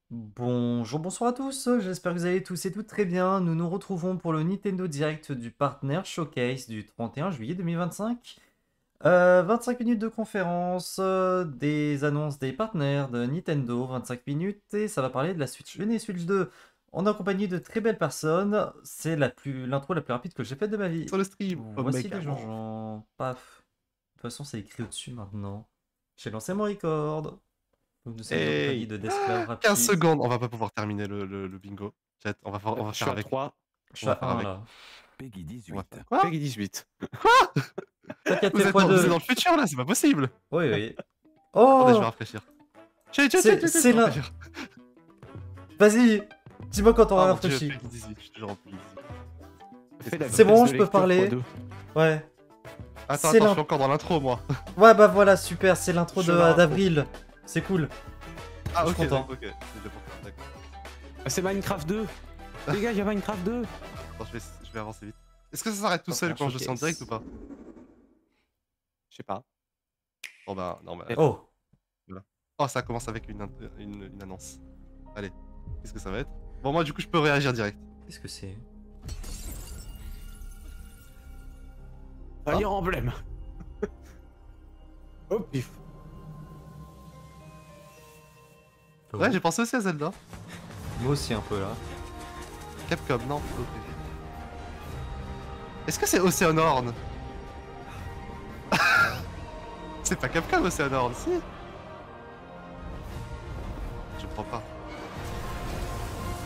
Bonjour, bonsoir à tous, j'espère que vous allez tous et toutes très bien. Nous nous retrouvons pour le Nintendo Direct du Partner Showcase du 31 juillet 2025. 25 minutes de conférence, des annonces des partenaires de Nintendo, 25 minutes, et ça va parler de la Switch 1 et Switch 2. On est accompagné de très belles personnes, c'est l'intro la plus rapide que j'ai faite de ma vie. Sur le stream. Oh Voici mec, les gens, paf. De toute façon, c'est écrit au-dessus maintenant. J'ai lancé mon record. Nous sommes en compagnie hey. de Desclave 15 Rapide. secondes, on va pas pouvoir terminer le bingo. Chat, on va Je faire suis à avec. 3. Je On suis va à faire 1 avec. là. Peggy On va 18. faire quoi? Peggy 18. T'inquiète, Vous fais êtes dans x2. le futur là, c'est pas possible. Oui, oui. Attendez, je vais Oh! rafraîchir. C'est Je vais l'un. rafraîchir. Vas-y, dis-moi quand t'auras Oh mon dieu, rafraîchi. Peggy 18, je suis toujours en Peggy 18. Fais la C'est bon, vitesse je de peux lecture parler. x2. Ouais. Attends, C'est je suis encore dans l'intro moi. Ouais, bah voilà, super, c'est l'intro Je suis là. d'avril. C'est cool. Ah Je ok, suis content. ok. C'était pour ça, d'accord. Ah, c'est Minecraft 2. Les gars, il y a Minecraft 2. Attends, je vais avancer vite. Est-ce que ça s'arrête tout seul quand je suis en direct ou pas? Je sais pas. Bon bah, non, bah. Oh, Oh, ça commence avec une annonce. Allez, qu'est-ce que ça va être? Bon, moi du coup, je peux réagir direct. qu'est-ce que c'est? Fire Emblem. Oh pif. Ouais, j'ai pensé aussi à Zelda. Moi aussi un peu là. Capcom, non. Ok. Est-ce que c'est Oceanhorn? C'est pas Capcom Oceanhorn, si? Je crois pas.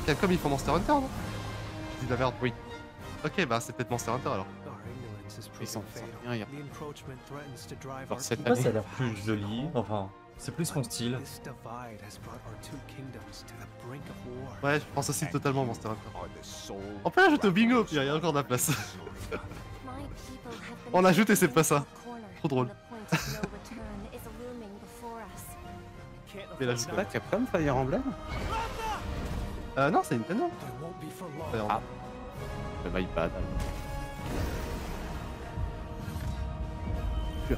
Capcom ils font Monster Hunter, non? Je dis de la merde. Oui. Ok, bah c'est peut-être Monster Hunter alors. Ils sont bien, il y a Alors, Je cette sais pas, ça a année. l'air plus joli. Enfin, c'est plus mon style. Ouais, je pense aussi totalement Monster Hunter. On peut ajouter au bingo, puis il y a encore de la place. On ajoute et c'est pas ça. Trop drôle. Mais là, je C'est pas Capcom Fire Emblem? Non, c'est Nintendo. Ah. Le iPad.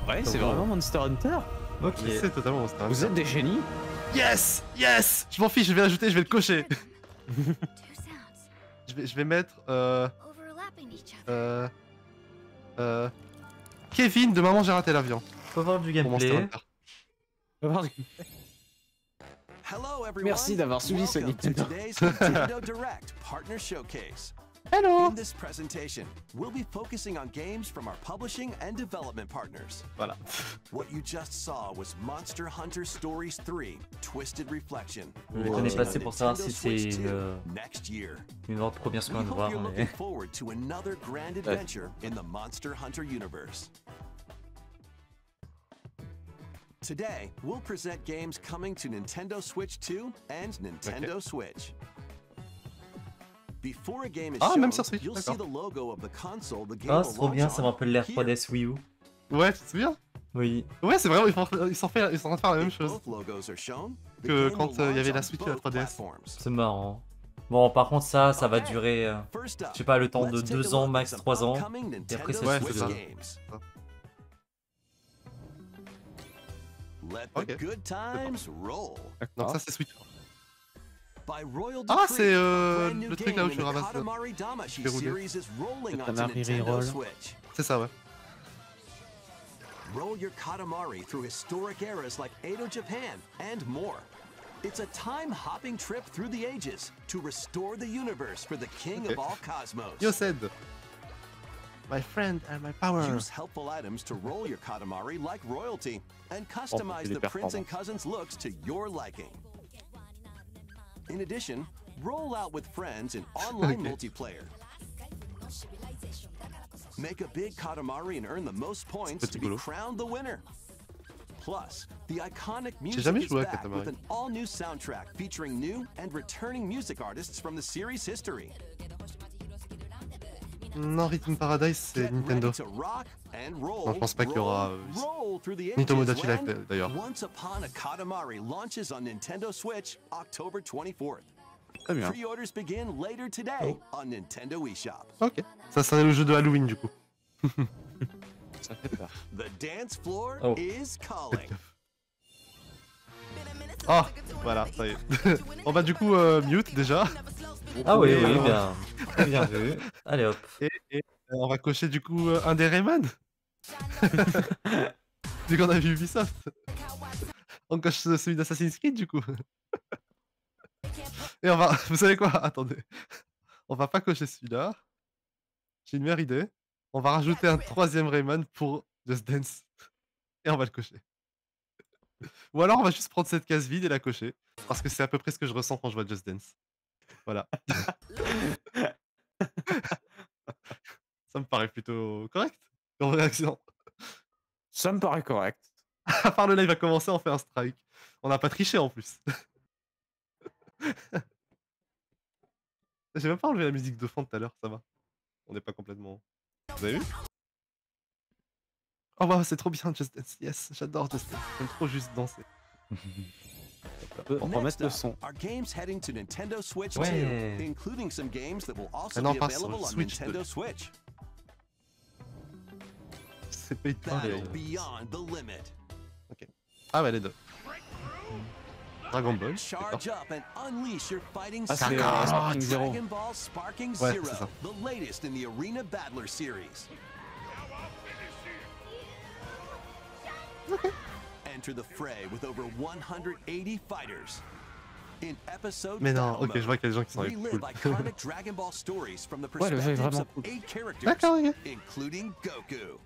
Ouais, c'est vraiment Monster Hunter. Ok. C'est totalement Monster Hunter. Vous êtes des génies. Yes! Yes! Je m'en fiche, je vais l'ajouter, je vais le cocher. Je vais mettre Kevin de Maman j'ai raté l'avion Faut voir du pour Monster gameplay. Hunter. Merci d'avoir suivi ce Nintendo. Hello! In this presentation, we'll be focusing on games from our publishing and development partners. Voilà. What you just saw was Monster Hunter Stories 3: Twisted Reflection. Je vais t'en passer pour savoir si Nintendo Switch c'est 2 next year. une autre première We seconde de hope voir. you're Mais... looking forward to another grand adventure in the Monster Hunter universe. Today, we'll present games coming to Nintendo Switch 2 and Nintendo Switch. Before a game is Ah, shown, même sur Switch, you'll see d'accord. the logo of the console the game Ah, will c'est trop launch bien, ça me on. rappelle l'air Here, 3DS Wii U. Ouais, tu te souviens? Oui. Ouais, c'est vraiment, ils sont en train de faire la même if chose both logos are shown, the que game quand will il y launch avait la on Switch et la both 3DS. platforms. C'est marrant. Bon, par contre, ça va Okay, durer, first up, je sais pas, le temps de let's take 2 a ans, look at max some 3 ans. upcoming Et après, Nintendo c'est Ouais, Switch c'est ça. games. Let the Ok. good times roll. Donc ça c'est Switch. By Royal Ah, Decree, c'est a brand new le truc là game où in tu the ramasses. Katamari Damacy verrouillé. series is rolling onto Katamari Nintendo Roll. Switch. C'est ça, ouais. Roll your Katamari through historic eras like Edo Japan and more. It's a time-hopping trip through the ages to restore the universe for the king Okay. of all cosmos. You said. My friend and my power. Use helpful items to roll your Katamari like royalty and customize les the prince and performances. cousins looks to your liking. In addition, roll out with friends in online Okay. multiplayer. Make a big Katamari and earn the most points Petit to be boulot. crowned the winner. Plus, the iconic music jamais is joué à back Katamari. with an all-new soundtrack featuring new and returning music artists from the series history. Non, Rhythm Paradise c'est Get Nintendo. ready to rock and roll, Non, je pense pas qu'il y aura, roll through the Ni ages Tomodachi Life when d'ailleurs. Once Upon a Katamari launches on Nintendo Switch October 24th. Très bien. Pre-orders begin later today on Nintendo eShop. Ok. Ça serait le jeu de Halloween du coup. Ça fait peur. The dance floor Oh. is calling. Oh, voilà, ça y est. Bon bah du coup, mute déjà. Ah oui, Et, oui, bien. Très bien vu. Allez hop. Et on va cocher du coup un des Rayman. Vu qu'on a vu Ubisoft. On coche celui d'Assassin's Creed du coup. Et on va... Vous savez quoi? Attendez. On va pas cocher celui-là. J'ai une meilleure idée. On va rajouter un troisième Rayman pour Just Dance. Et on va le cocher. Ou alors on va juste prendre cette case vide et la cocher. Parce que c'est à peu près ce que je ressens quand je vois Just Dance. Voilà. Ça me paraît plutôt correct comme réaction. Ça me paraît correct. À part le live va commencer, on fait un strike. On n'a pas triché en plus. J'ai même pas enlevé la musique de fond tout à l'heure, ça va. On n'est pas complètement... Vous avez vu? Oh bah c'est trop bien Just Dance, yes, j'adore Just Dance. J'aime trop juste danser. On peut remettre Next le up, son. our games heading to Nintendo Switch 2, Ouais. including some games that will also non, be pas sur available on Switch 2. Nintendo Switch. C'est pas hyper Battle les- beyond the limit. Ah ouais les deux. Dragon Ball, Charge d'accord. up and unleash your fighting Ah, c'est spirit. Sparking Zero. Dragon Ball Sparking Ouais, Zero, c'est ça. the latest in the Arena Battler series. Enter the fray with over 180 fighters. In episode Mais non, Battle ok, je vois qu'il y a des gens qui sont Mode, relive cool. iconic Dragon Ball stories from the Ouais, le jeu est perspectives vraiment of cool. 8 characters, D'accord, ok. including Goku.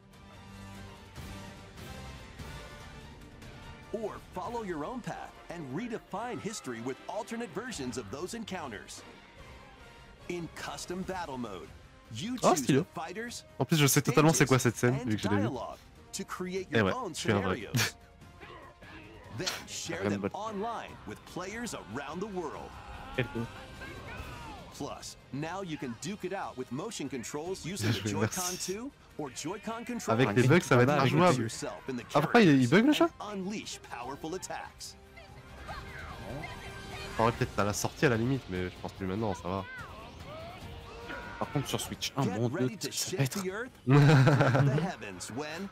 Or follow your own path and redefine history with alternate versions of those encounters. In custom battle mode, you Oh, choose stylé. the fighters, En plus, je sais totalement c'est quoi cette scène, stages, vu que je and l'ai vu. dialogue to create Eh your ouais, own je suis un vrai. scenarios. Then share Dragon them Ball. online with players around the world. Plus, now you can duke it out with motion controls using the Merci. Joy-Con 2 or Joy-Con controller. Avec les bugs, ça va être Avec les injouable. Yourself in the Ah, pourquoi il characters bug le chat? and unleash powerful attacks. Faudrait peut-être à la sortie à la limite, mais je pense plus maintenant, ça va. Par contre, sur Switch 1, Get mon dieu, ready to ça va shift être... the earth and the heavens when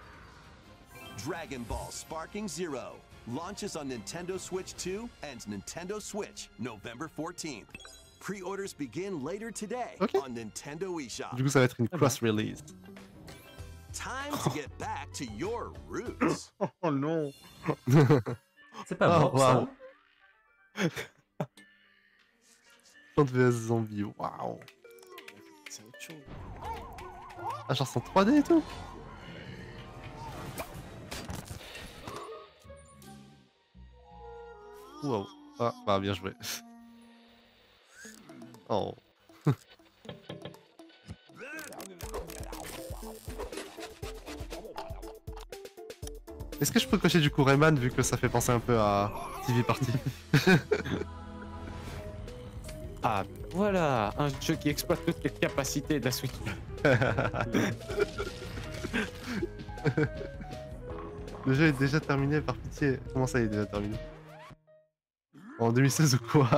Dragon Ball Sparking Zero launches on Nintendo Switch 2 and Nintendo Switch November 14th. Pre-orders begin later today Okay. on Nintendo eShop. Du coup, ça va être une cross-release. Time to get back to your roots. Oh non. C'est pas Oh, mort ça. waouh. Plante vs Zombie, waouh. C'est autre chose. Ah, genre c'est en 3D et tout. Wow. Ah, bah bien joué. Oh. Est-ce que je peux cocher du coup Rayman vu que ça fait penser un peu à TV Party? Ah, voilà, un jeu qui exploite toutes les capacités de la Switch. Le jeu est déjà terminé, par pitié. Comment ça, il est déjà terminé? En 2016 ou quoi?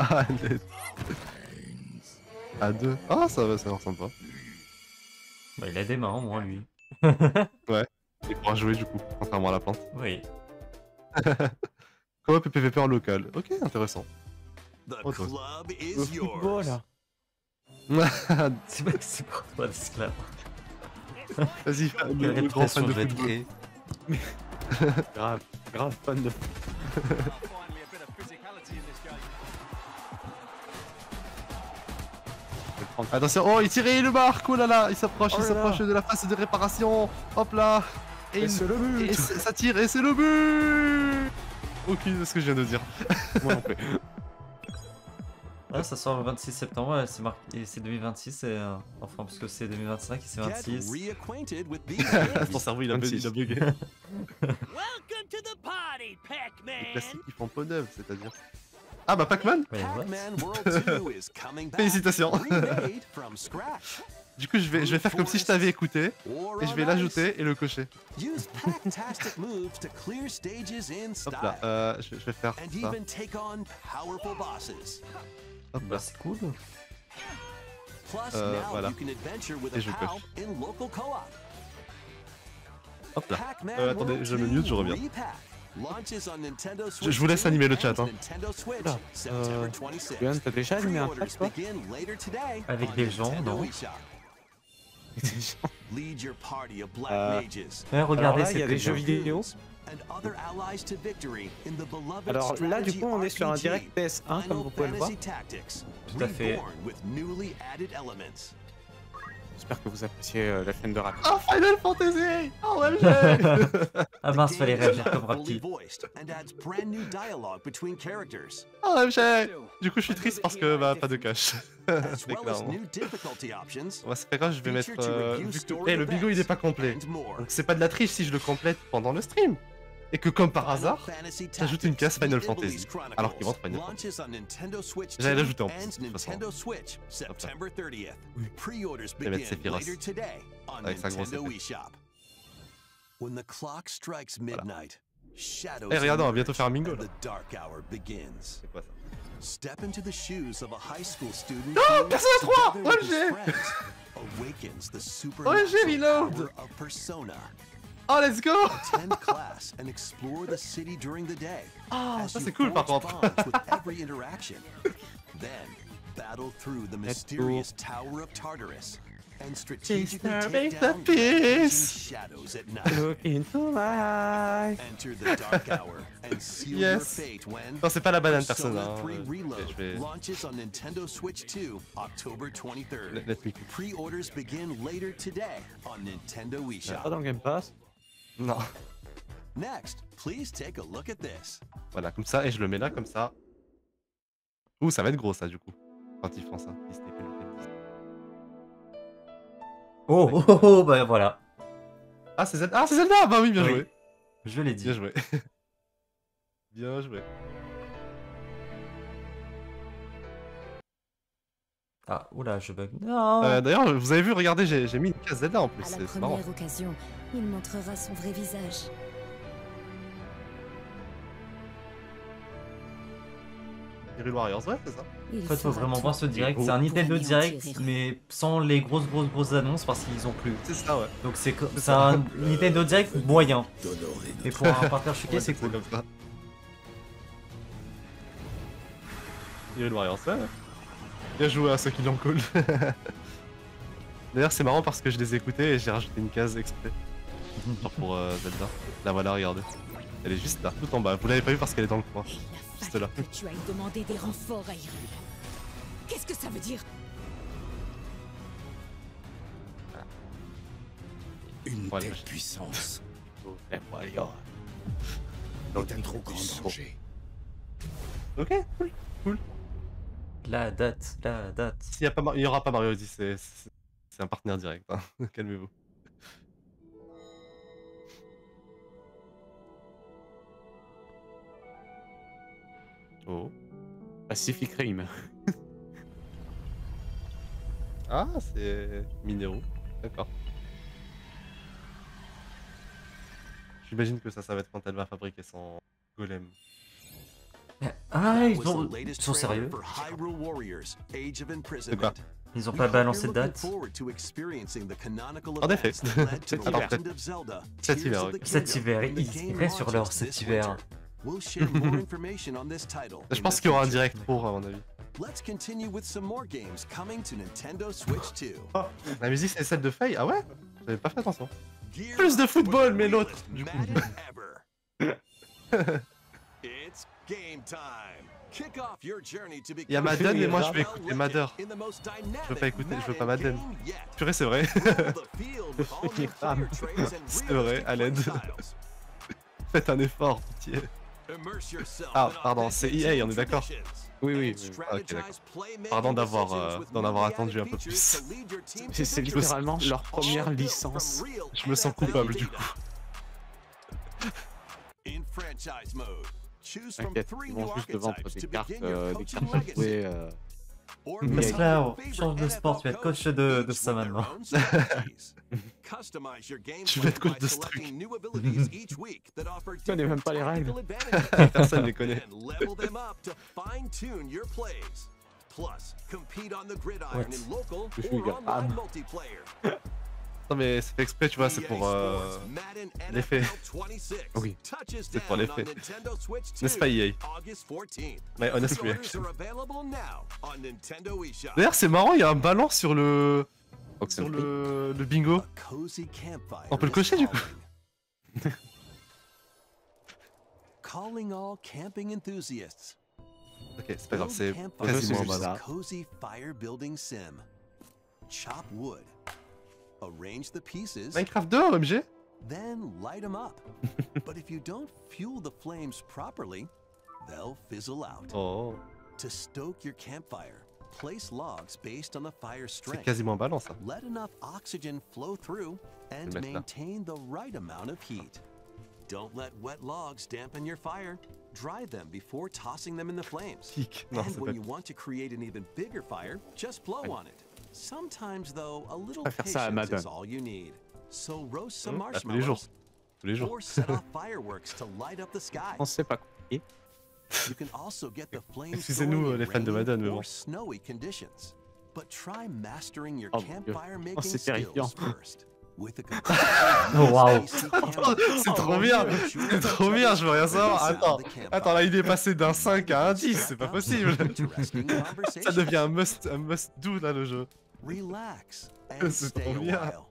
À 2. Ah, ça va, ça a l'air sympa. Bah, il a des mains au moins lui. Il pourra jouer du coup, contrairement à la plante. Oui. Coop et PVP en local. Ok, intéressant. The Oh, toi. club Le is football, yours. là. C'est pas c'est pour toi l'esclave. Vas-y, le grand fan de football. Grave, grave fan de... Attention, oh, il tire et il le marque. Oh là là, il s'approche, Oh il là là. s'approche de la phase de réparation. Hop là. Et, il- c'est le but. et ça tire et c'est le but. Aucune idée de ce que je viens de dire. Moi non plus. Ah, ça sort le 26 septembre, ouais, c'est marqué, c'est 2026, et, enfin parce que c'est 2025 et c'est Get 26. reacquainted with these games. Ton cerveau, il a 26. bugué. Welcome to the party, Les Pac-Man! classiques qui font peau neuve, c'est-à-dire. Ah bah Pac-Man. Ouais, what? Pac-Man World 2 is coming back. Félicitations. Remade from scratch. Du coup, je vais faire comme si je t'avais écouté Or et je vais on ice. l'ajouter et le cocher. Use Pac-tastic moves to clear stages in Hop style. là, je vais faire And ça. even take on powerful bosses. Hop Bah là. c'est cool. Plus, now voilà. you can adventure with Et a je pal coche. in local co-op. Hop là. Pac-Man Attendez, World je me 2 mute, je reviens. Repack. Launches on Nintendo Je Switch vous laisse 2 animer le and chat, hein. Nintendo Switch, Oula, September 26th. Yann, t'as déjà animé un Pre-orders chat, toi? begin later today Avec on des gens, Nintendo non? eShop. Lead your party of black mages. Ouais, regardez, là, il y c'est a des très jeux bien. vidéo. And other allies to victory in the beloved Alors là, du strategy coup, on est sur un RPG, direct PS1, comme vous pouvez le voir. Final Fantasy Tactics, Tout à fait. reborn with newly added elements. J'espère que vous appréciez la chaîne de rap. Oh, Final Fantasy! OMG! Ah mince, The fallait game is réagir now comme fully Rapti. voiced and adds brand new dialogue between characters, OMG! Du coup, je suis triste parce que bah, pas de cash. as C'est well as clairement. new difficulty options. Ouais, c'est pas grave, je vais mettre. feature to review Vu que story le bingo il est pas events complet. and more. Donc c'est pas de la triche si je le complète pendant le stream. Et que comme par hasard, j'ajoute une case Final Fantasy. Alors qu'il rentre Final Fantasy. J'allais l'ajouter en plus, de toute façon. Nintendo Switch, September 30th. Pre-orders vais mettre begin Sephiroth. later today on Avec sa grosse Nintendo épée. eShop. When the clock strikes midnight, shadows Eh, regardez, on va emerge bientôt faire un bingo, and là. the dark hour begins. C'est quoi ça? Step into the shoes of a high school student Non, who, Persona 3, together with his OMG. friends, awakens the OMG, supernatural reload. power of Persona. Oh, let's go! Attend class and explore the city during the day. Ah, as ça you c'est cool par forge contre. bonds with every interaction. Then, battle through the mysterious Tower of Tartarus and strategically Disturbing take the down blazing peace. shadows at night. Look into my eyes. Enter the dark hour and seal Yes. your fate when Non, c'est pas la banane Persona Persona. 3 Hein. Reload Je vais. launches on Nintendo Switch 2, October 23rd. Let me. Pre-orders begin later today on Nintendo Pas eShop. dans le Game Pass. Non. Next, please take a look at this. Voilà, comme ça, et je le mets là, comme ça. Ouh, ça va être gros ça du coup. Quand ils font ça. Ils se tapent le texte. Oh, oh, oh, oh, bah voilà. Ah, c'est Zelda! Ah, c'est Zelda! Bah oui, bien Oui. joué. Je l'ai dit. Bien joué. Bien joué. Ah, oula, je bug. Non. D'ailleurs, vous avez vu, regardez, j'ai mis une case Zelda en plus. À la C'est marrant. première occasion, il montrera son vrai visage. Hyrule Warriors, ouais, c'est ça. Il En fait, faut fera vraiment tout voir ce direct. Oh. C'est un Nintendo Pour Direct, anéantir. mais sans les grosses annonces parce qu'ils ont plus. C'est ça, ouais. Donc c'est un Nintendo Direct moyen. D'honorer Et pour un parterre choqué, c'est cool. comme ça. Hyrule Warriors, ouais. Bien joué à ceux qui l'ont cool. D'ailleurs, c'est marrant parce que je les écoutais et j'ai rajouté une case exprès. Genre pour Zelda. La voilà, regardez. Elle est juste là, tout en bas. Vous l'avez pas vu parce qu'elle est dans le coin. Juste là. Que tu ailles demander des renforts à Hyrule. Qu'est-ce que ça veut dire? une Voilà. telle puissance Eh, voilà. est un trop grand danger. Ok, cool. La date. S'il y a pas il y aura pas Mario Odyssey, c'est un partenaire direct. Hein. Calmez-vous. Oh. Pacific Rim. Ah, c'est minéraux. D'accord. J'imagine que ça va être quand elle va fabriquer son golem. Ah, That ils was the sont latest sérieux. trailer for Hyrule Warriors, Age of quoi? Imprisonment. Ils ont pas balancé de If you're date. looking forward to experiencing the canonical En effet. events that led to Cet the hiver. Legend of Zelda, Cet Tears hiver, of oui. the Cet Kingdom, hiver, when the ils game iraient sur leur launches cet this hiver. winter. We'll share more information on this title Je in pense the qu'il y aura un future. direct pour, à mon avis. Let's continue with some more games coming to Nintendo Switch 2. La musique, c'est celle de Faye? Ah ouais? J'avais pas fait attention. Gear Plus de up football, for the mais l'autre, realest du coup. Madden ever. It's game time. Kick off your journey to Il y a become Madden, mais moi, the je vais well écouter Madder. in the most Je veux pas écouter, je veux pas dynamic Madden. game yet. Purée, c'est vrai. Roll the field with all new player traits and C'est vrai, realistic à l'aide. playstyles. Faites un effort, pitié. Immerse yourself Ah, in pardon, authentic c'est EA, on est team d'accord. traditions Oui, and oui. Ah, ok, d'accord. strategize playmaking Pardon d'avoir, decisions with d'en avoir newly attendu added un peu features plus. to lead your team to C'est victory. littéralement leur All première built licence. from real Je me sens NFL coupable, du data. coup. In franchise mode, choose from T'inquiète, three ils new vont juste te vendre archetypes des to cartes, begin your à coaching jouer. legacy. Or Mais become Pascal, your favorite change de sport, tu vas être NFL coach de each ça with their maintenant. own strategies. Customize your Tu vas être gameplay coach by de ce truc. selecting new abilities each week that offer connais même different pas les tactical règles. advantages. Personne les connaît. And level them up to fine-tune your plays. Plus, compete on the gridiron What? in local Je suis or gars. online multiplayer. Non mais c'est fait exprès, tu vois, c'est pour l'effet. Oui. C'est pour l'effet. N'est-ce pas EA? Mais honestly. D'ailleurs c'est marrant, il y a un ballon sur le bingo. On peut le cocher du coup. Calling all camping enthusiasts. Ok, c'est pas grave, c'est Campfire quasiment un is ballon. a cozy fire building sim. Chop wood. Arrange the pieces. Minecraft 2, OMG? Then light them up. But if you don't fuel the flames properly, they'll fizzle out. Oh, To stoke your campfire, place logs based on the fire c'est strength. quasiment un ballon ça. Let enough oxygen flow through and mettre là. maintain the right amount of heat. Don't let wet logs dampen your fire. Dry them before tossing them in the flames. Pique. Non, And c'est when pas you want to create an even bigger fire, just blow on it. Sometimes, though, a little va faire ça à patience Madden. is all you need. So roast some Bah, tous les jours. marshmallows Tous les jours. or set off fireworks to light up the sky. On sait pas compliqué. You can also get the flames Excusez-nous, going in les fans de rainy Madden, mais or bon. snowy conditions. But try mastering your Oh, mon Dieu. campfire Oh, making c'est skills terrifiant. first. With a Oh, wow. C'est trop bien, c'est trop bien, je veux rien savoir. Attends, là il est passé d'un 5 à un 10, c'est pas possible. Ça devient un must do là le jeu. Relax and C'est stay trop a bien. while.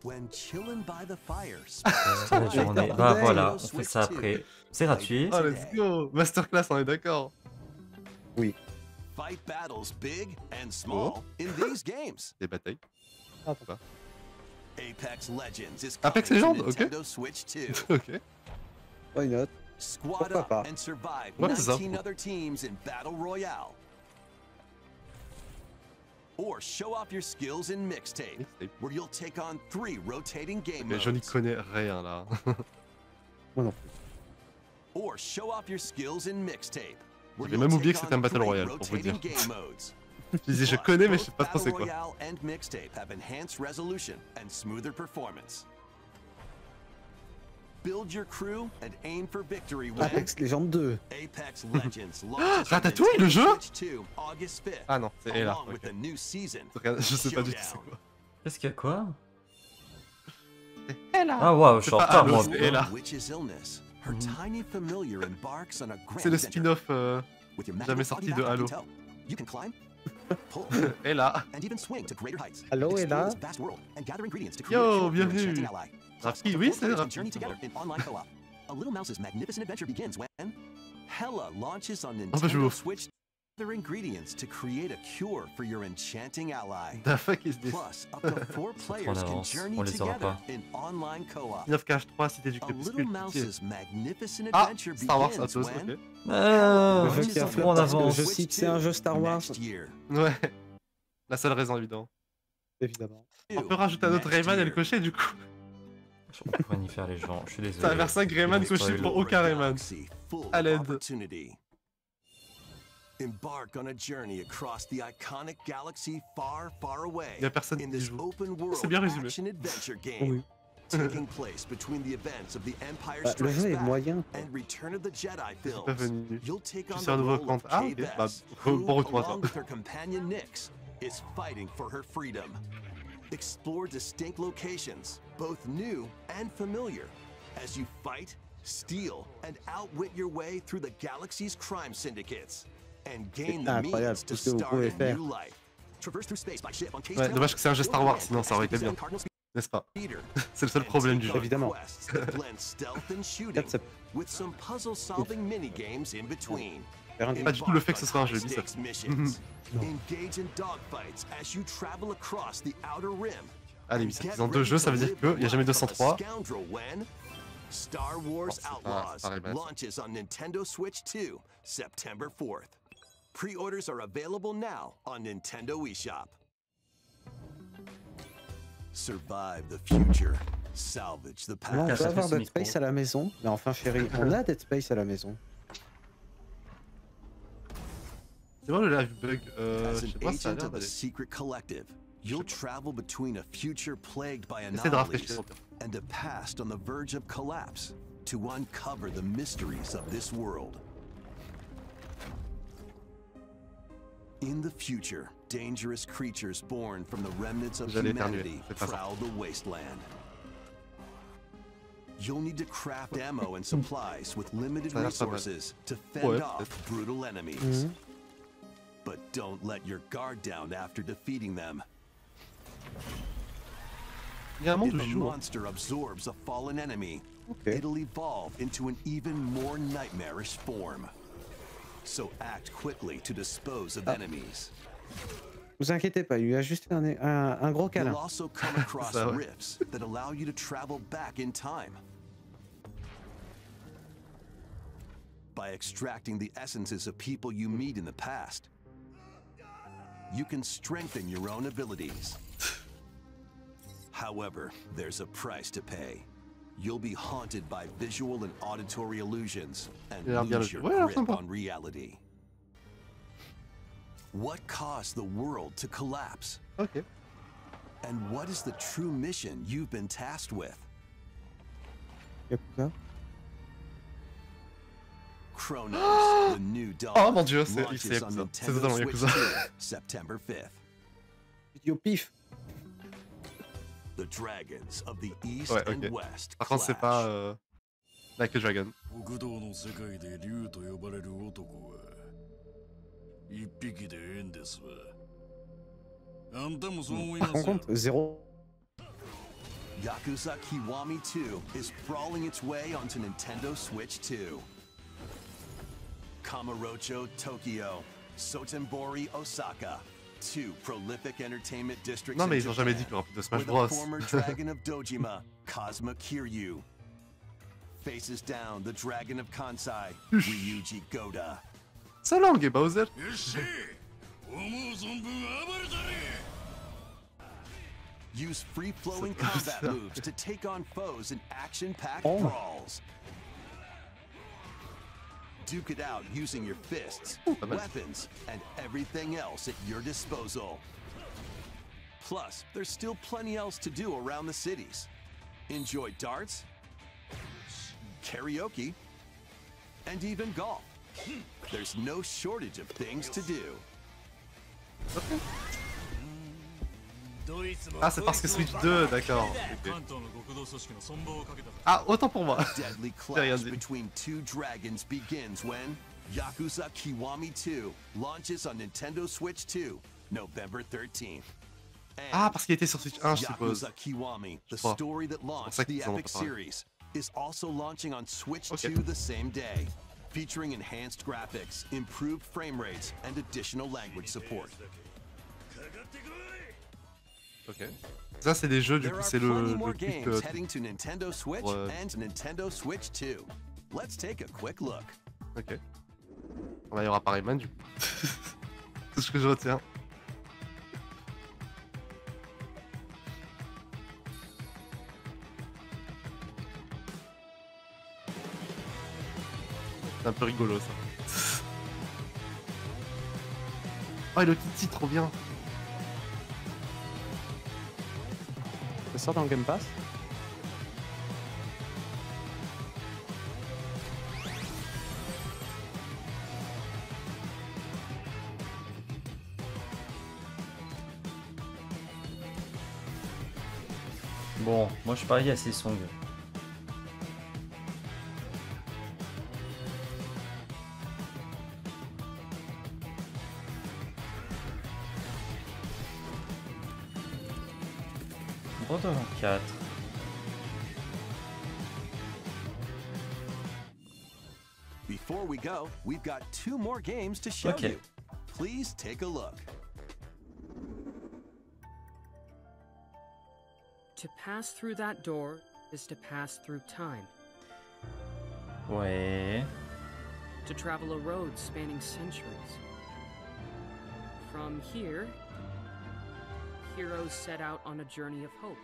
When chilling by the fire, C'est la journée. Bah voilà, on fait ça après. C'est gratuit. Oh let's go, masterclass, on est d'accord. Fight battles big and small in these games. Des batailles. Ah pourquoi? Apex Legends is Apex coming to Legends, ok. Nintendo Switch 2. Ok. Why not? Squad Pourquoi up pas? and survive Ouais, c'est ça. 19 other teams in Battle Royale. Or show off your skills in Mixtape, Mixtape. where you'll take on 3 rotating game Mais je n'y modes. connais rien là. Moi non plus. Or show off your skills in Mixtape, where J'avais you'll même oublié take que c'était un on Battle 3 Royale, pour vous dire. rotating game modes. Je disais je Plus, connais mais je both sais pas trop c'est Battle quoi. Royale and Mixtape have enhanced resolution and smoother performance. Build your crew and aim for victory when Apex Legends 2. Apex Legends launches on Ratatouille, le Nintendo jeu Switch 2 August 5th, Ah non, c'est Ella. along with ok. a new season. Regarde, je sais pas du tout c'est Showdown. quoi. Qu'est-ce qu'il y a quoi? Ella. Ah waouh, je suis en pas retard Halo, moi. c'est Ella. Witch's illness, her tiny familiar embarks on a grand C'est le adventure. spin-off With your jamais magical sorti body de back Halo. in tow, you can climb, pull, Ella. and even swing to greater heights. Hello, Explore Ella. this vast world and gather ingredients to create Yo, a cure for your bienvenue. enchanting ally. Plus, Rapi, the oui, four c'est players can Rapi. journey together in online co-op. A Little Mouse's magnificent adventure begins when Hella launches on On peut jouer Nintendo au- Switch other ingredients to create a cure for your enchanting ally. The fuck is this? Plus, up to 4 players can d'avance, journey on les aura together pas. in online co-op. 9KH3, Cité du A Crépuscule, Little pitié. Mouse's magnificent Ah, adventure Star Wars begins Atos, when ok. Euh, Le jeu launches qui a on flop trop en parce que avance. je cite c'est un jeu Star Wars. next year. Ouais. La seule raison évidemment. Évidemment. On peut rajouter un autre Next Rayman et le year. cocher du coup. On peut rien y faire les gens, je suis désolé. Ça va faire 5 Rayman Oui, cochés spoil. pour aucun Rayman. Galaxy full À of l'aide. opportunity. Embark on a journey across the iconic galaxy far, far away. Y a personne in qui this joue. open world C'est bien résumé. action adventure game. Oui. Taking place between the events of the Empire Bah, le Strikes jeu est Back moyen. and Return of the Jedi Je suis pas films. venu. You'll take Je on suis the un nouveau role compte. of Ah Kay ok, bah Bess, bon who, retour à along toi. with her companion Nyx, is fighting for her freedom. Explore distinct locations, both new and familiar, as you fight, steal, and outwit your way through the galaxy's crime syndicates, and gain the incroyable, means to tout ce que vous start pouvez a faire. new life. Traverse through space by ship on Case Ouais, Tower, dommage que c'est un jeu Star Wars, build sinon ça aurait été bien. Cardinal N'est-ce pas? Speeder, C'est le seul and problème du take jeu. on Évidemment. quests that blend stealth and shooting, Quatre, c'est- with some puzzle-solving mini-games in between. Faire un- Pas du tout le fait que ce soit un jeu Embark on Ubisoft. high-stakes missions. Engage in dogfights as you travel across the outer rim. Allez, And Ubisoft, get ils ont 2 ready jeux, ça to veut dire live qu'il n'y a jamais the life of a 203. scoundrel when Star Wars c'est pas Outlaws Rayman, ça. launches on Nintendo Switch 2, September 4th. Pre-orders are available now on Nintendo eShop. Survive the future. Salvage the Là, on past. peut ça avoir fait ce Dead micro. Space à la maison. Mais enfin, chérie, on a Dead Space à la maison. C'est moi le live bug. As Je an sais pas si ça a agent l'air of a d'aller. secret collective, you'll travel between a future plagued by Essaie de anomalies rafraîchir. and a past on the verge of collapse to uncover the mysteries of this world. In the future, dangerous creatures born from the remnants of J'allais éternuer, humanity c'est pas ça. prowl the wasteland. You'll need to craft ammo and supplies with limited Ça a l'air pas mal. resources to fend Ouais, off peut-être. brutal enemies. Mhm. But don't let your guard down after defeating them. Il y a un monde If où a je joue. hein. monster absorbs a fallen enemy, Ok. it'll evolve into an even more nightmarish form. So act quickly to dispose of enemies. Vous inquiétez pas, il lui a juste fait un gros You'll câlin. also come across Ça, ouais. rifts that allow you to travel back in time. By extracting the essences of people you meet in the past, you can strengthen your own abilities. However, there's a price to pay. You'll be haunted by visual and auditory illusions and Il a l'air bien lose le your jeu. Ouais, grip sympa. on reality. What caused the world to collapse? Ok. And what is the true mission you've been tasked with? Yakuza. Chronos, the new dawn, Oh mon dieu, c'est launches on Yakuza. C'est Nintendo totalement Switch Yakuza. 2, September 5th. Vidéo pif. The dragons of the East Ouais, and ok. West Par contre, c'est clash. pas Like a Dragon. 北道の世界で竜と呼ばれる男は一匹でええんですわ。あんたもそう思い Par ますよ。 contre, 0. Yakuza Kiwami 2 is sprawling its way onto Nintendo Switch 2. Kamurocho, Tokyo, Sotenbori, Osaka. Two prolific entertainment districts Non mais in ils ont jamais dit Japan, qu'il y aura plus de Smash where the Bros. former dragon of Dojima, Kazuma Kiryu, faces down the dragon of Kansai, Ryuji Goda. Sa langue est Bowser. よっしゃ思う存分暴れたれ。 Use free-flowing combat moves to take on foes in action-packed Oh. brawls. Duke it out using your fists, pas mal. weapons, and everything else at your disposal. Plus, there's still plenty else to do around the cities. Enjoy darts, karaoke, and even golf. There's no shortage of things to do. Ah, c'est parce que Switch 2, d'accord. Ok. Ah, autant pour moi. Deadly rien clash dit. between two dragons begins when Yakuza Kiwami 2 launches on Nintendo Switch 2, November 13th. And Ah, parce qu'il était sur Switch 1, je suppose. Yakuza Kiwami, the crois. story that pour ça launched the qu'ils en ont epic pas parlé. series, is also launching on Switch Ok. 2 the same day, featuring enhanced graphics, improved frame rates, and additional language support. Ok. Ça, c'est des jeux, du There coup, are c'est plenty le more truc. games heading to Nintendo Switch Ouais. and Nintendo Switch 2. Let's take a quick look. Ok. On va y aura pas Rayman, du coup. Tout ce que je retiens. C'est un peu rigolo, ça. Oh, et le Kitty, trop bien. Ça sort dans le Game Pass. Bon, moi je parie à ces songs. Borderlands 4. Before we go, we've got two more games to show Okay. you. Please take a look. To pass through that door is to pass through time, Ouais. to travel a road spanning centuries. From here, heroes set out on a journey of hope.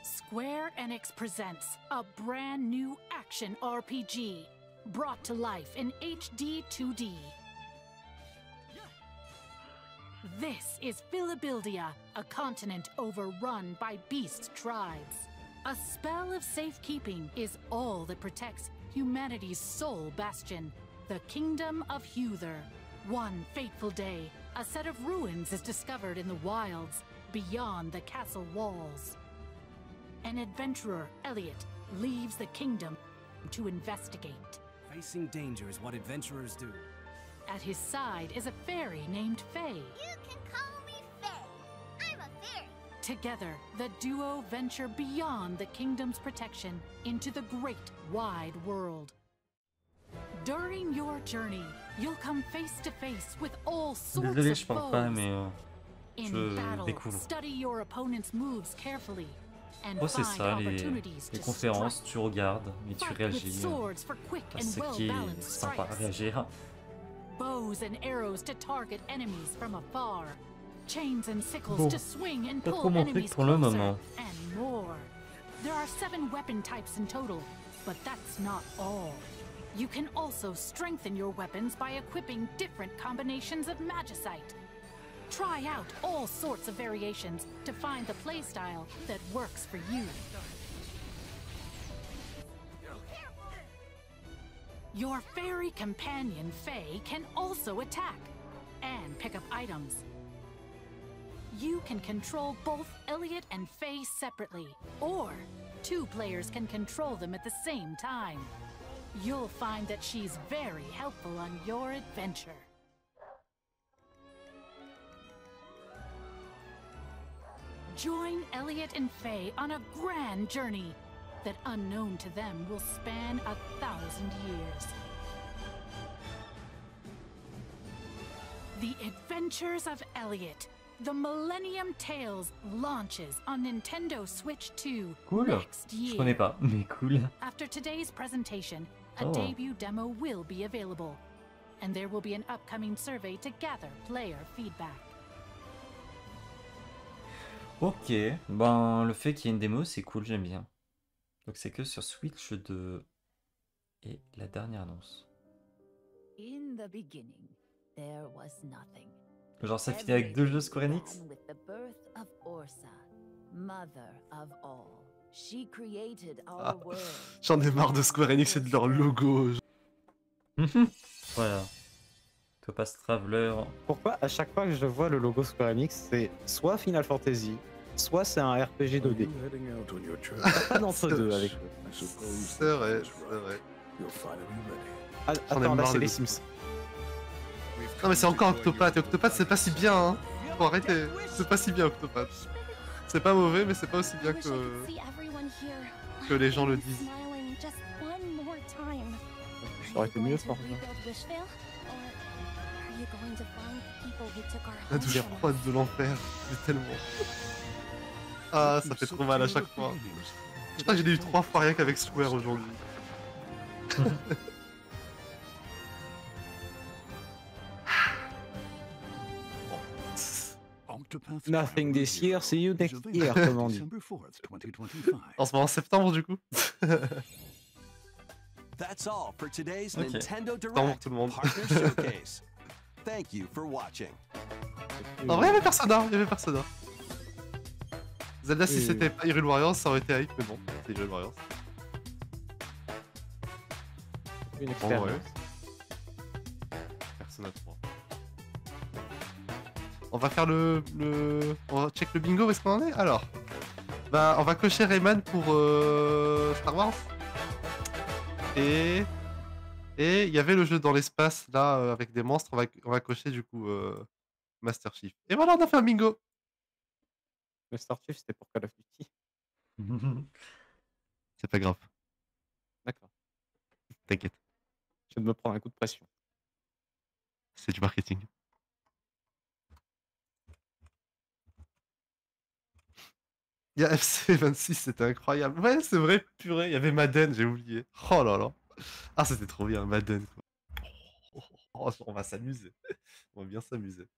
Square Enix presents a brand new action RPG brought to life in HD 2D. This is Philabildia, a continent overrun by beast tribes. A spell of safekeeping is all that protects humanity's sole bastion. The Kingdom of Huther. One fateful day, a set of ruins is discovered in the wilds beyond the castle walls. An adventurer, Elliot, leaves the kingdom to investigate. Facing danger is what adventurers do. At his side is a fairy named Faye. You can call me Faye. I'm a fairy. Together, the duo venture beyond the kingdom's protection into the great wide world. During your journey, you'll come face to face with all sorts Désolé, of je parle pas, foes. mais In je battle, découvre. study your opponent's moves carefully and Oh, c'est find ça, opportunities les to conférences, strike. tu regardes, mais tu Fight with réagis. swords for quick C'est and ce qui est well-balanced sympa à strikes. réagir. Bows and arrows to target enemies from afar. Chains and sickles Bon, to swing and pas pull trop mon enemies truc pour le closer, moment. and more. There are 7 weapon types in total, but that's not all. You can also strengthen your weapons by equipping different combinations of magicite. Try out all sorts of variations to find the playstyle that works for you. Your fairy companion, Faye, can also attack and pick up items. You can control both Elliot and Faye separately, or 2 players can control them at the same time. You'll find that she's very helpful on your adventure. Join Elliot and Faye on a grand journey that, unknown to them, will span 1,000 years. The Adventures of Elliot, the Millennium Tales, launches on Nintendo Switch 2 Cool. next Je year. connais pas, mais cool. After today's presentation, a Oh. debut demo will be available, and there will be an upcoming survey to gather player feedback. Ok, ben le fait qu'il y ait une démo, c'est cool, j'aime bien. Donc c'est que sur Switch 2. Et la dernière annonce. In the beginning, there was nothing. Genre ça finit avec 2 jeux Square Enix. Began with the birth of Ursa, mother of all. She created our world. J'en ai marre de Square Enix et de leur logo. Voilà. Topaz Traveler. Pourquoi à chaque fois que je vois le logo Square Enix, c'est soit Final Fantasy, soit c'est un RPG 2D. Pas d'entre-deux avec eux. C'est vrai, c'est vrai. Ah, J'en ai attends, là marre c'est des les deux. Sims. Non mais c'est encore Octopath, et Octopath c'est pas si bien hein. Faut arrêter, c'est pas si bien Octopath. C'est pas mauvais mais c'est pas aussi bien que les gens le disent. Ça aurait été mieux ça. La douche froide de l'enfer, c'est tellement... Ah ça fait trop mal à chaque fois. Je crois que j'ai eu 3 fois rien qu'avec Square aujourd'hui. Nothing this year, see you next year, comme on dit. On se voit en septembre du coup. That's all for today's Ok. Nintendo Tant Direct tout le monde. Partner Showcase. Thank you for watching. En vrai il y avait Persona, il y avait Persona. Zelda si Et- c'était pas Hyrule Warriors ça aurait été hype mais bon, c'est Hyrule Warriors. Une En expérience. vrai. Persona 3. On va faire on va check le bingo, où est-ce qu'on en est? Alors, bah on va cocher Rayman pour Star Wars. Et il y avait le jeu dans l'espace là avec des monstres, on va cocher du coup Master Chief. Et voilà, on a fait un bingo. Le Star Chief c'était pour Call of Duty. C'est pas grave, D'accord. t'inquiète, Je viens de me prendre un coup de pression. c'est du marketing. Il y a FC26, c'était incroyable. Ouais, c'est vrai, purée, il y avait Madden, j'ai oublié. Oh là là. Ah, c'était trop bien, Madden. Quoi. Oh, on va s'amuser. On va bien s'amuser.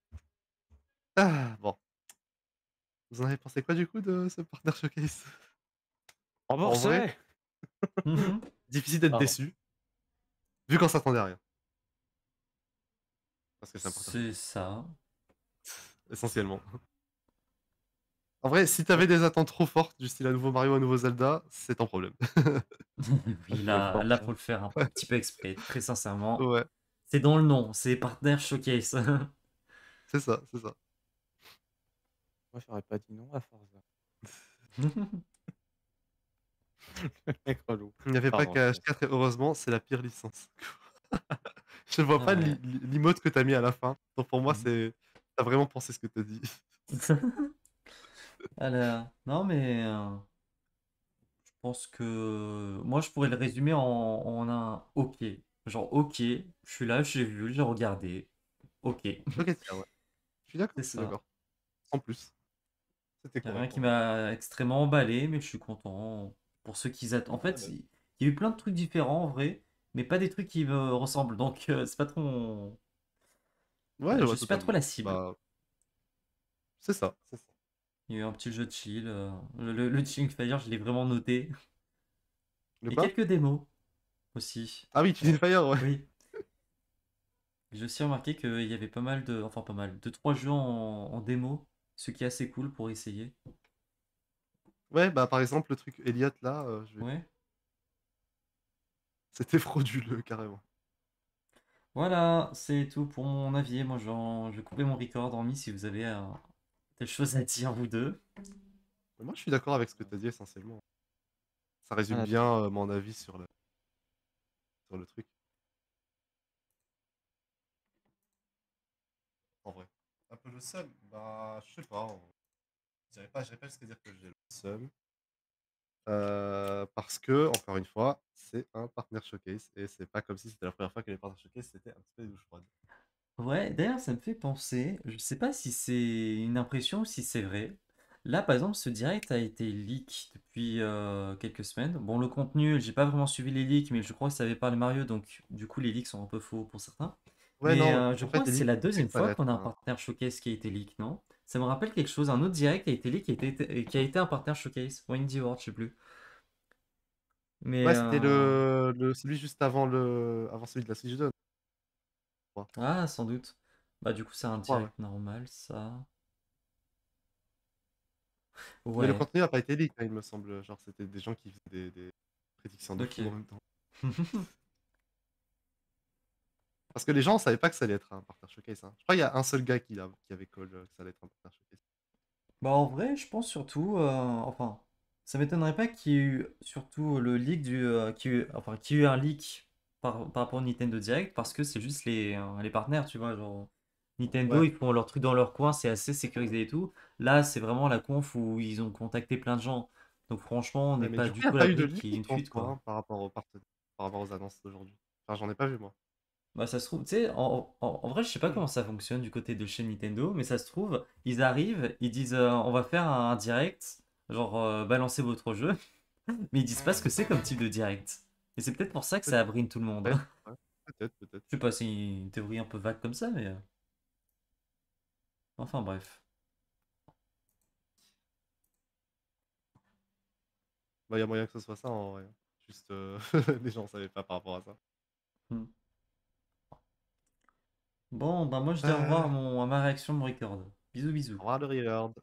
Ah, bon. Vous en avez pensé quoi du coup de ce Partner Showcase? Remboursé. vrai Difficile d'être Pardon. déçu. Vu qu'on s'attendait à rien. Parce que c'est important. C'est ça. Essentiellement. En vrai, si t'avais des attentes trop fortes, du style un nouveau Mario, un nouveau Zelda, c'est ton problème. Oui, là pour le faire un petit peu exprès, très sincèrement. Ouais. C'est dans le nom, c'est Partner Showcase. C'est ça, c'est ça. Moi, j'aurais pas dit non à Forza. Le mec relou. Il n'y avait pas Pardon, qu'à je- H4 et heureusement, c'est la pire licence. Je vois Ah pas ouais. l'emote que t'as mis à la fin. Donc pour moi, Mhm. c'est. T'as vraiment pensé ce que t'as dit. Alors, non mais je pense que moi je pourrais le résumer en un OK. Genre OK, je suis là, j'ai vu, j'ai regardé. OK. Ok, tiens, ouais. Je suis d'accord, C'est je suis ça. d'accord. En plus, c'était Il n'y a rien correct qui pour moi. m'a extrêmement emballé, mais je suis content pour ceux qui attendent. En fait, il y a eu plein de trucs différents en vrai, mais pas des trucs qui me ressemblent. Donc c'est pas trop Ouais, je je vois suis pas trop totalement. la cible. Bah, c'est ça, c'est ça. Il y a eu un petit jeu de chill. Le Chilling Fire, je l'ai vraiment noté. Le Et quoi? quelques démos aussi. Ah oui, Chilling Fire, ouais. Oui. J'ai aussi remarqué qu'il y avait pas mal de. Enfin, pas mal. 2-3 jeux en démo. Ce qui est assez cool pour essayer. Ouais, bah par exemple, le truc Elliot là, Ouais. c'était frauduleux carrément. Voilà, c'est tout pour mon avis. Moi, je vais couper mon record, hormis si vous avez des choses à dire, vous deux. Mais moi, je suis d'accord avec ce que t'as dit essentiellement. Ça résume Voilà. bien mon avis sur le truc. En vrai. Un peu le seum, bah je sais pas. Je dirais pas jusqu'à dire que j'ai le seum. Parce que, encore une fois, c'est un partner showcase et c'est pas comme si c'était la première fois que les partner showcase c'était un petit peu des douches froides. Ouais, d'ailleurs, ça me fait penser. Je sais pas si c'est une impression ou si c'est vrai. Là, par exemple, ce direct a été leak depuis quelques semaines. Bon, le contenu, j'ai pas vraiment suivi les leaks, mais je crois que ça avait parlé Mario, donc du coup, les leaks sont un peu faux pour certains. Ouais, Mais non, je en crois fait, que les c'est leaks, la c'est censé deuxième pas fois l'être, qu'on a un hein. partenaire showcase qui a été leak, non? Ça me rappelle quelque chose, un autre direct a été leak qui a été un partenaire showcase, ou Indie World, je sais plus. Mais Ouais, c'était celui juste avant celui de la Switch 2, je crois. ah, sans doute. Bah, du coup, c'est un Je crois, ouais. direct normal, ça. Mais le Ouais, contenu n'a pas été leak, hein, il me semble. Genre, c'était des gens qui faisaient des prédictions de ok. fou en même temps. Parce que les gens ne savaient pas que ça allait être un partner showcase, hein. Je crois qu'il y a un seul gars qui avait call que ça allait être un partner showcase. Bah en vrai, je pense surtout, enfin, ça m'étonnerait pas qu'il y ait eu surtout le leak qu'il y ait eu un leak par rapport au Nintendo Direct parce que c'est juste les partenaires, tu vois, genre Nintendo, Ouais. ils font leur truc dans leur coin, c'est assez sécurisé et tout. Là, c'est vraiment la conf où ils ont contacté plein de gens. Donc franchement, on Ouais, n'est mais pas du coup, du il n'y a tout à pas eu de l'abri qu'il y ait une leak en fuite, soi, quoi. hein, par rapport aux annonces d'aujourd'hui. Enfin, j'en ai pas vu, moi. Bah ça se trouve, tu sais, en vrai, je sais pas comment ça fonctionne du côté de chez Nintendo, mais ça se trouve, ils arrivent, ils disent on va faire un direct, genre balancez votre jeu, mais ils disent pas ce que c'est comme type de direct. Et c'est peut-être pour ça que ça abrine tout le monde. Peut-être, ouais. Peut-être, peut-être. Je sais pas, c'est une théorie un peu vague comme ça, mais enfin bref. Bah, il y a moyen que ce soit ça, en vrai. Juste, les gens ne savaient pas par rapport à ça. Hmm. Bon, bah moi je dis au Euh, revoir à ma réaction de mon record. Bisous Au bisous. revoir, le Reload.